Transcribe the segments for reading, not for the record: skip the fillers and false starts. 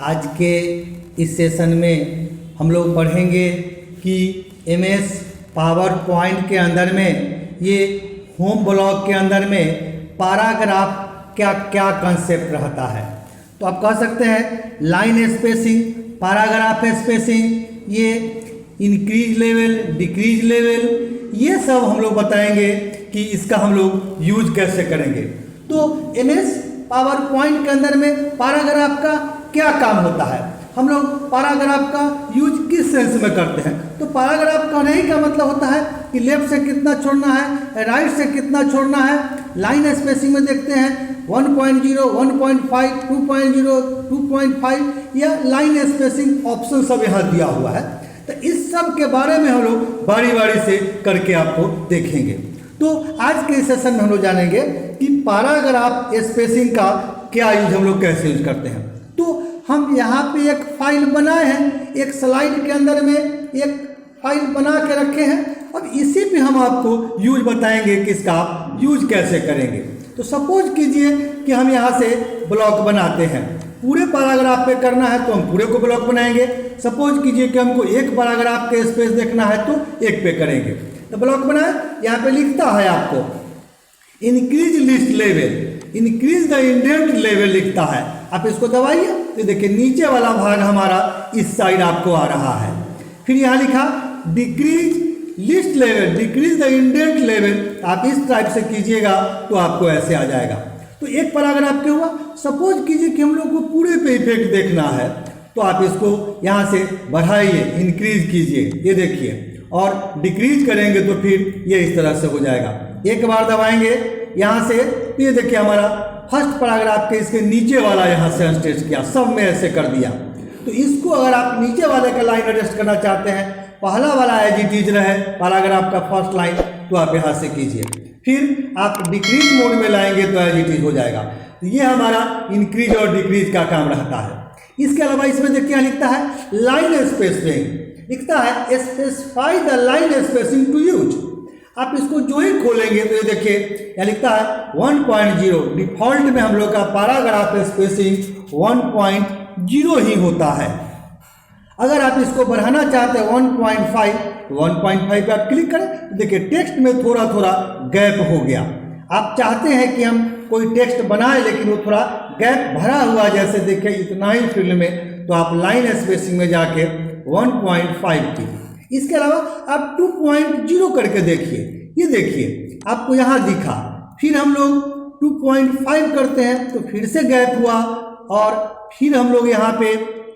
आज के इस सेशन में हम लोग पढ़ेंगे कि एमएस पावर पॉइंट के अंदर में ये होम ब्लॉक के अंदर में पैराग्राफ क्या क्या कंसेप्ट रहता है। तो आप कह सकते हैं लाइन स्पेसिंग, पैराग्राफ स्पेसिंग, ये इंक्रीज लेवल, डिक्रीज लेवल, ये सब हम लोग बताएंगे कि इसका हम लोग यूज कैसे करेंगे। तो एमएस पावर पॉइंट के अंदर में पैराग्राफ का क्या काम होता है, हम लोग पैराग्राफ का यूज किस सेंस में करते हैं। तो पैराग्राफ कहने का मतलब होता है कि लेफ्ट से कितना छोड़ना है, राइट से कितना छोड़ना है। लाइन स्पेसिंग में देखते हैं 1.0, 1.5, 2.0, 2.5 या लाइन स्पेसिंग ऑप्शन सब यहाँ दिया हुआ है। तो इस सब के बारे में हम लोग बारी बारी से करके आपको देखेंगे। तो आज के सेशन में हम लोग जानेंगे कि पैराग्राफ स्पेसिंग का क्या यूज, हम लोग कैसे यूज करते हैं। तो हम यहाँ पे एक फाइल बनाए हैं, एक स्लाइड के अंदर में एक फाइल बना के रखे हैं। अब इसी पे हम आपको यूज बताएंगे कि इसका आप यूज कैसे करेंगे। तो सपोज कीजिए कि हम यहाँ से ब्लॉक बनाते हैं, पूरे पैराग्राफ पे करना है तो हम पूरे को ब्लॉक बनाएंगे। सपोज कीजिए कि हमको एक पैराग्राफ के स्पेस देखना है तो एक पे करेंगे। तो ब्लॉक बनाए, यहाँ पे लिखता है आपको increase list level, increase the indent level लिखता है। आप इसको दबाइए तो देखिए नीचे वाला भाग हमारा इस साइड आपको आ रहा है। फिर यहाँ लिखा decrease list level, decrease the indent level. आप इस टाइप से कीजिएगा तो आपको ऐसे आ जाएगा। तो एक पैराग्राफ क्या हुआ, सपोज कीजिए कि हम लोग को पूरे पे इफेक्ट देखना है तो आप इसको यहाँ से बढ़ाइए, इंक्रीज कीजिए, ये देखिए, और डिक्रीज करेंगे तो फिर ये इस तरह से हो जाएगा। एक बार दबाएंगे यहाँ से तो ये देखिए हमारा फर्स्ट पैराग्राफ के इसके नीचे वाला यहाँ से अनस्टेच किया, सब में ऐसे कर दिया। तो इसको अगर आप नीचे वाले का लाइन एडजस्ट करना चाहते हैं, पहला वाला एज इट इज रहे पैराग्राफ का फर्स्ट लाइन, तो आप यहाँ से कीजिए। फिर आप डिक्रीज मोड में लाएंगे तो एज इट इज हो जाएगा। तो ये हमारा इंक्रीज और डिक्रीज का काम रहता है। इसके अलावा इसमें देखिए लिखता है लाइन स्पेसिंग, लिखता है specify the line spacing to use. आप इसको जो ही खोलेंगे तो ये देखिए यहाँ लिखता है 1.0। डिफॉल्ट में हम लोग का पैराग्राफ स्पेसिंग 1.0 ही होता है। अगर आप इसको बढ़ाना चाहते हैं 1.5 तो 1.5 पे आप क्लिक करें तो देखिए टेक्स्ट में थोड़ा थोड़ा गैप हो गया। आप चाहते हैं कि हम कोई टेक्स्ट बनाए लेकिन वो थोड़ा गैप भरा हुआ, जैसे देखिए इतना ही फील्ड में, तो आप लाइन स्पेसिंग में जाके 1.5 की। इसके अलावा आप 2.0 करके देखिए, ये देखिए आपको यहाँ दिखा। फिर हम लोग 2.5 करते हैं तो फिर से गैप हुआ, और फिर हम लोग यहाँ पे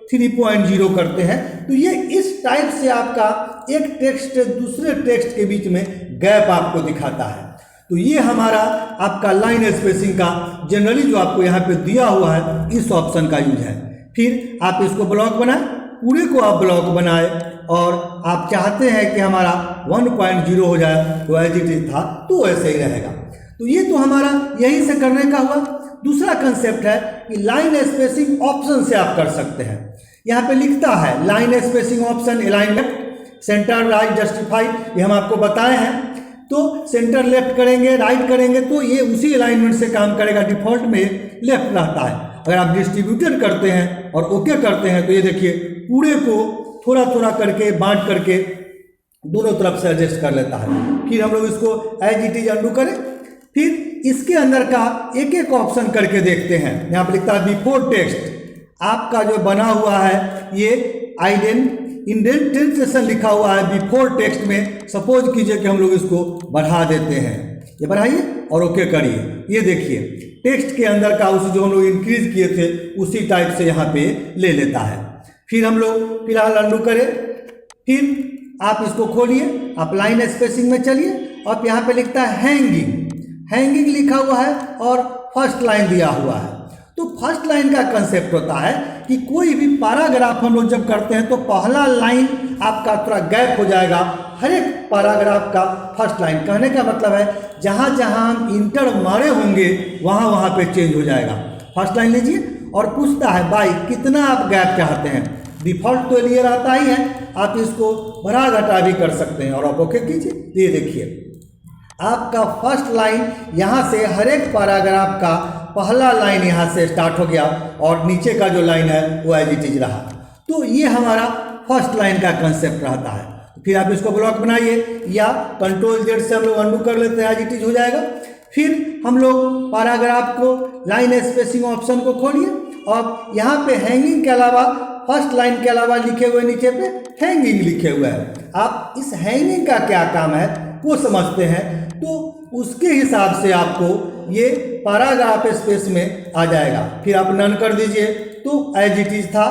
3.0 करते हैं। तो ये इस टाइप से आपका एक टेक्स्ट दूसरे टेक्स्ट के बीच में गैप आपको दिखाता है। तो ये हमारा आपका लाइन स्पेसिंग का जनरली जो आपको यहाँ पे दिया हुआ है इस ऑप्शन का यूज है। फिर आप इसको ब्लॉक बनाए, पूरे को आप ब्लॉक बनाए, और आप चाहते हैं कि हमारा 1.0 हो जाए तो एज इट इज था तो ऐसे ही रहेगा। तो ये तो हमारा यही से करने का हुआ। दूसरा कंसेप्ट है कि लाइन स्पेसिंग ऑप्शन से आप कर सकते हैं। यहाँ पे लिखता है line spacing option, align left, centre right, justify, ये हम आपको बताए हैं। तो सेंटर लेफ्ट करेंगे, राइट करेंगे तो ये उसी अलाइनमेंट से काम करेगा। डिफॉल्ट में लेफ्ट रहता है। अगर आप डिस्ट्रीब्यूटेड करते हैं और ओके करते हैं तो ये देखिए पूरे को थोड़ा थोड़ा करके बांट करके दोनों तरफ से एडजस्ट कर लेता है। फिर हम लोग इसको एज इट इज अंडू करें। फिर इसके अंदर का एक एक ऑप्शन करके देखते हैं। यहाँ पर लिखता है बिफोर टेक्स्ट, आपका जो बना हुआ है ये इंडेंटेशन लिखा हुआ है बिफोर टेक्स्ट में। सपोज कीजिए कि हम लोग इसको बढ़ा देते हैं, ये बढ़ाइए और ओके करिए। ये देखिए टेक्स्ट के अंदर का उस जो हम लोग इंक्रीज किए थे उसी टाइप से यहाँ पे ले लेता है। फिर हम लोग फिलहाल अंडू करें। फिर आप इसको खोलिए, आप लाइन स्पेसिंग में चलिए, और यहाँ पे लिखता है हैंगिंग, हैंगिंग लिखा हुआ है और फर्स्ट लाइन दिया हुआ है। तो फर्स्ट लाइन का कंसेप्ट होता है कि कोई भी पैराग्राफ हम लोग जब करते हैं तो पहला लाइन आपका थोड़ा गैप हो जाएगा। हर एक पैराग्राफ का फर्स्ट लाइन, कहने का मतलब है जहाँ जहाँ हम इंटर मारे होंगे वहाँ वहाँ पे चेंज हो जाएगा। फर्स्ट लाइन लीजिए और पूछता है भाई कितना आप गैप चाहते हैं। डिफॉल्ट तो लिए रहता ही है, आप इसको बढ़ा घटा भी कर सकते हैं और आप ओके कीजिए। ये देखिए आपका फर्स्ट लाइन यहाँ से हर एक पैराग्राफ का पहला लाइन यहाँ से स्टार्ट हो गया और नीचे का जो लाइन है वो एज इट इज रहा। तो ये हमारा फर्स्ट लाइन का कंसेप्ट रहता है। फिर आप इसको ब्लॉक बनाइए या कंट्रोल जेड से हम लोग अंडू कर लेते हैं, एज इट इज हो जाएगा। फिर हम लोग पैराग्राफ को लाइन स्पेसिंग ऑप्शन को खोलिए और यहाँ पे हैंगिंग के अलावा फर्स्ट लाइन के अलावा लिखे हुए नीचे पे हैंगिंग लिखे हुए हैं। आप इस हैंगिंग का क्या काम है वो समझते हैं, तो उसके हिसाब से आपको ये पैराग्राफ स्पेस में आ जाएगा। फिर आप नन कर दीजिए तो एज इट इज था।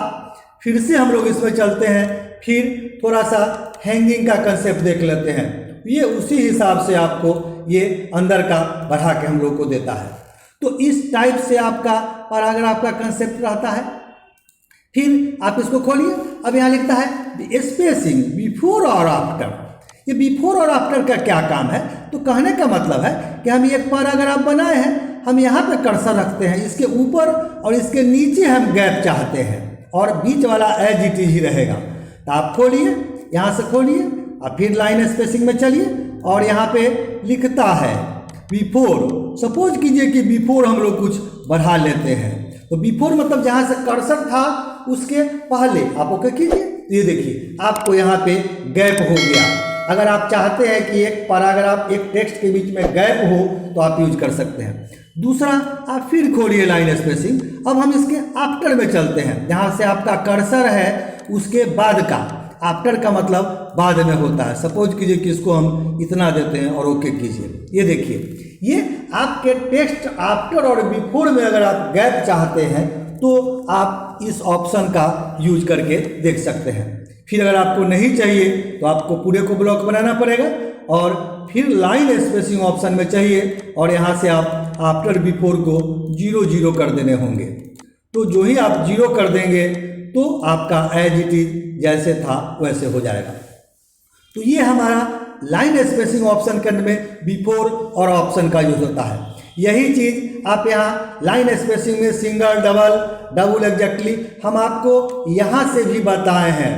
फिर से हम लोग इसमें चलते हैं, फिर थोड़ा सा हैंगिंग का कंसेप्ट देख लेते हैं। ये उसी हिसाब से आपको ये अंदर का बढ़ा के हम लोग को देता है। तो इस टाइप से आपका पैराग्राफ का कंसेप्ट रहता है। फिर आप इसको खोलिए, अब यहाँ लिखता है स्पेसिंग बिफोर और आफ्टर। ये बिफोर और आफ्टर का क्या काम है, तो कहने का मतलब है कि हम एक पैराग्राफ बनाए हैं, हम यहाँ पे कर्सर रखते हैं, इसके ऊपर और इसके नीचे हम गैप चाहते हैं और बीच वाला एज इट इज ही रहेगा। तो आप खोलिए, यहाँ से खोलिए और फिर लाइन स्पेसिंग में चलिए और यहाँ पे लिखता है बिफोर। सपोज कीजिए कि बिफोर हम लोग कुछ बढ़ा लेते हैं, तो बिफोर मतलब जहाँ से कर्सर था उसके पहले आप ओके कीजिए। ये देखिए आपको यहाँ पे गैप हो गया। अगर आप चाहते हैं कि एक पैराग्राफ एक टेक्स्ट के बीच में गैप हो तो आप यूज कर सकते हैं। दूसरा, आप फिर खोलिए लाइन स्पेसिंग। अब हम इसके आफ्टर में चलते हैं, जहाँ से आपका कर्सर है उसके बाद का। आफ्टर का मतलब बाद में होता है। सपोज कीजिए कि इसको हम इतना देते हैं और ओके कीजिए। ये देखिए, ये आपके टेक्स्ट आफ्टर और बिफोर में अगर आप गैप चाहते हैं तो आप इस ऑप्शन का यूज करके देख सकते हैं। फिर अगर आपको नहीं चाहिए तो आपको पूरे को ब्लॉक बनाना पड़ेगा और फिर लाइन स्पेसिंग ऑप्शन में चाहिए और यहाँ से आप आफ्टर बिफोर को 0 कर देने होंगे। तो जो ही आप 0 कर देंगे तो आपका एज इट इज जैसे था वैसे हो जाएगा। तो ये हमारा लाइन स्पेसिंग ऑप्शन के अंदर में बिफोर और ऑप्शन का यूज होता है। यही चीज़ आप यहाँ लाइन स्पेसिंग में सिंगल, डबल एग्जैक्टली हम आपको यहाँ से भी बताए हैं,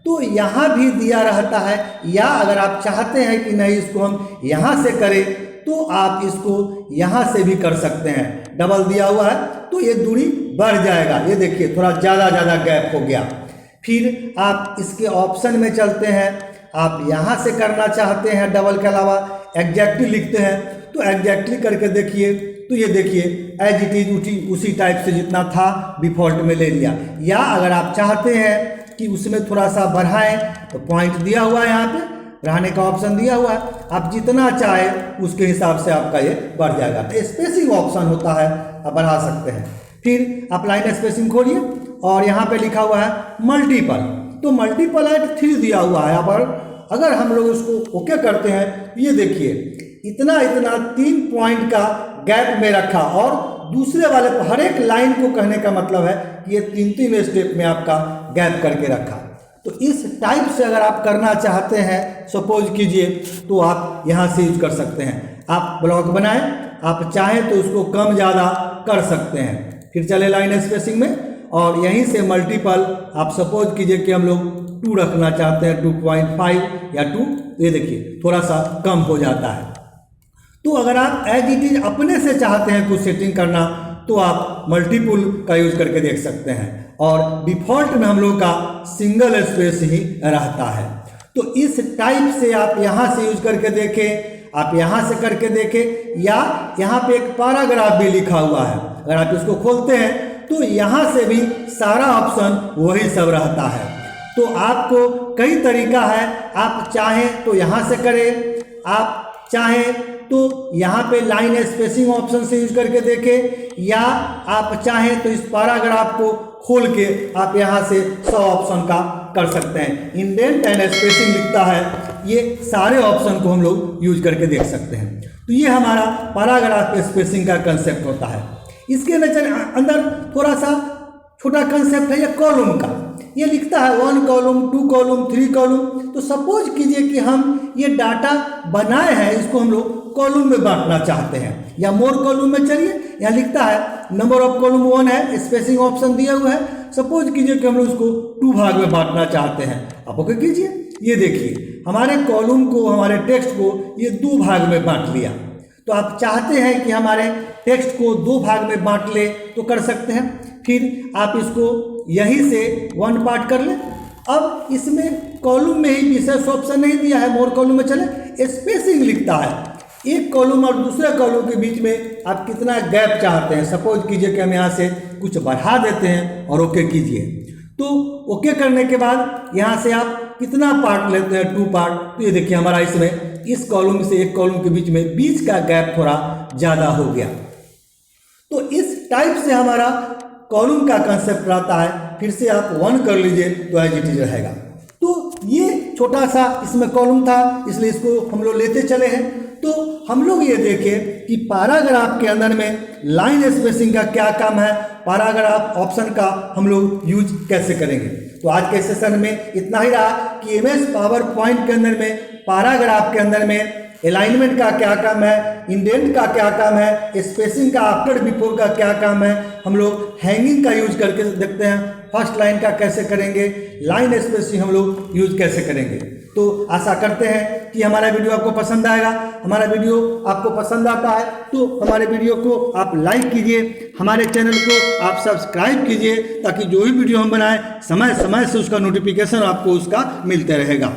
तो यहाँ भी दिया रहता है। या अगर आप चाहते हैं कि नहीं इसको हम यहाँ से करें तो आप इसको यहाँ से भी कर सकते हैं। डबल दिया हुआ है तो ये दूरी बढ़ जाएगा। ये देखिए थोड़ा ज़्यादा गैप हो गया। फिर आप इसके ऑप्शन में चलते हैं, आप यहाँ से करना चाहते हैं डबल के अलावा एग्जैक्टली लिखते हैं तो एग्जैक्टली करके देखिए, तो ये देखिए एज इट इज उसी टाइप से जितना था डिफॉल्ट में ले लिया। या अगर आप चाहते हैं कि उसमें थोड़ा सा बढ़ाएं तो पॉइंट दिया हुआ है, यहाँ पे बढ़ाने का ऑप्शन दिया हुआ है, आप जितना चाहे उसके हिसाब से आपका ये बढ़ जाएगा। तो स्पेसिंग ऑप्शन होता है, आप बढ़ा सकते हैं। फिर आप लाइन स्पेसिंग खोलिए और यहाँ पे लिखा हुआ है मल्टीपल, तो मल्टीपल एट 3 दिया हुआ है। अब अगर हम लोग उसको ओके करते हैं, ये देखिए इतना 3 पॉइंट का गैप में रखा और दूसरे वाले हर एक लाइन को कहने का मतलब है कि ये 3 स्टेप में आपका गैप करके रखा। तो इस टाइप से अगर आप करना चाहते हैं सपोज कीजिए तो आप यहाँ से यूज कर सकते हैं। आप ब्लॉक बनाएं, आप चाहें तो उसको कम ज़्यादा कर सकते हैं। फिर चले लाइन स्पेसिंग में और यहीं से मल्टीपल आप सपोज कीजिए कि हम लोग 2 रखना चाहते हैं, 2.5 या 2, ये देखिए थोड़ा सा कम हो जाता है। तो अगर आप एज इट इज अपने से चाहते हैं कुछ सेटिंग करना तो आप मल्टीपल का यूज करके देख सकते हैं और डिफ़ॉल्ट में हम लोग का सिंगल स्पेस ही रहता है। तो इस टाइप से आप यहाँ से यूज करके देखें, आप यहाँ से करके देखें, या यहाँ पे एक पैराग्राफ भी लिखा हुआ है, अगर आप इसको खोलते हैं तो यहाँ से भी सारा ऑप्शन वही सब रहता है। तो आपको कई तरीका है, आप चाहें तो यहाँ से करें, आप चाहें तो यहाँ पे लाइन स्पेसिंग ऑप्शन से यूज करके देखें, या आप चाहें तो इस पैराग्राफ को खोल के आप यहाँ से 100 ऑप्शन का कर सकते हैं। इंडेंट एंड स्पेसिंग लिखता है, ये सारे ऑप्शन को हम लोग यूज करके देख सकते हैं। तो ये हमारा पैराग्राफ स्पेसिंग का कंसेप्ट होता है। इसके अंदर थोड़ा सा छोटा कंसेप्ट है ये कॉलम का। ये लिखता है 1 कॉलम, 2 कॉलम, 3 कॉलम। तो सपोज कीजिए कि हम ये डाटा बनाए हैं, इसको हम लोग कॉलम में बांटना चाहते हैं या मोर कॉलम में। चलिए यहाँ लिखता है नंबर ऑफ कॉलम 1 है, स्पेसिंग ऑप्शन दिया हुआ है। सपोज कीजिए कि हम लोग उसको 2 भाग में बांटना चाहते हैं, आप ओके कीजिए। ये देखिए हमारे कॉलम को, हमारे टेक्स्ट को ये 2 भाग में बांट लिया। तो आप चाहते हैं कि हमारे टेक्स्ट को 2 भाग में बांट ले तो कर सकते हैं। फिर आप इसको यहीं से 1 पार्ट कर लें। अब इसमें कॉलम में ही विशेष ऑप्शन नहीं दिया है, मोर कॉलम में चले, स्पेसिंग लिखता है। एक कॉलम और दूसरे कॉलम के बीच में आप कितना गैप चाहते हैं। सपोज कीजिए कि हम यहाँ से कुछ बढ़ा देते हैं और ओके कीजिए। तो ओके करने के बाद यहाँ से आप कितना पार्ट लेते हैं, 2 पार्ट। तो ये देखिए हमारा इसमें इस कॉलम से एक कॉलम के बीच का गैप थोड़ा ज़्यादा हो गया। तो इस टाइप से हमारा कॉलम का कंसेप्ट रहता है। फिर से आप 1 कर लीजिए तो एज इट इज रहेगा। तो ये छोटा सा इसमें कॉलम था, इसलिए इसको हम लोग लेते चले हैं। तो हम लोग ये देखें कि पैराग्राफ के अंदर में लाइन स्पेसिंग का क्या काम है, पैराग्राफ ऑप्शन का हम लोग यूज कैसे करेंगे। तो आज के सेशन में इतना ही रहा कि एमएस पावर पॉइंट के अंदर में पैराग्राफ के अंदर में अलाइनमेंट का क्या काम है, इंडेंट का क्या काम है, स्पेसिंग का आफ्टर बिफोर का क्या काम है, हम लोग हैंगिंग का यूज करके देखते हैं। फर्स्ट लाइन का कैसे करेंगे, लाइन स्पेसिंग हम लोग यूज कैसे करेंगे। तो आशा करते हैं कि हमारा वीडियो आपको पसंद आएगा। हमारा वीडियो आपको पसंद आता है तो हमारे वीडियो को आप लाइक कीजिए, हमारे चैनल को आप सब्सक्राइब कीजिए, ताकि जो भी वीडियो हम बनाएं समय समय से उसका नोटिफिकेशन आपको उसका मिलते रहेगा।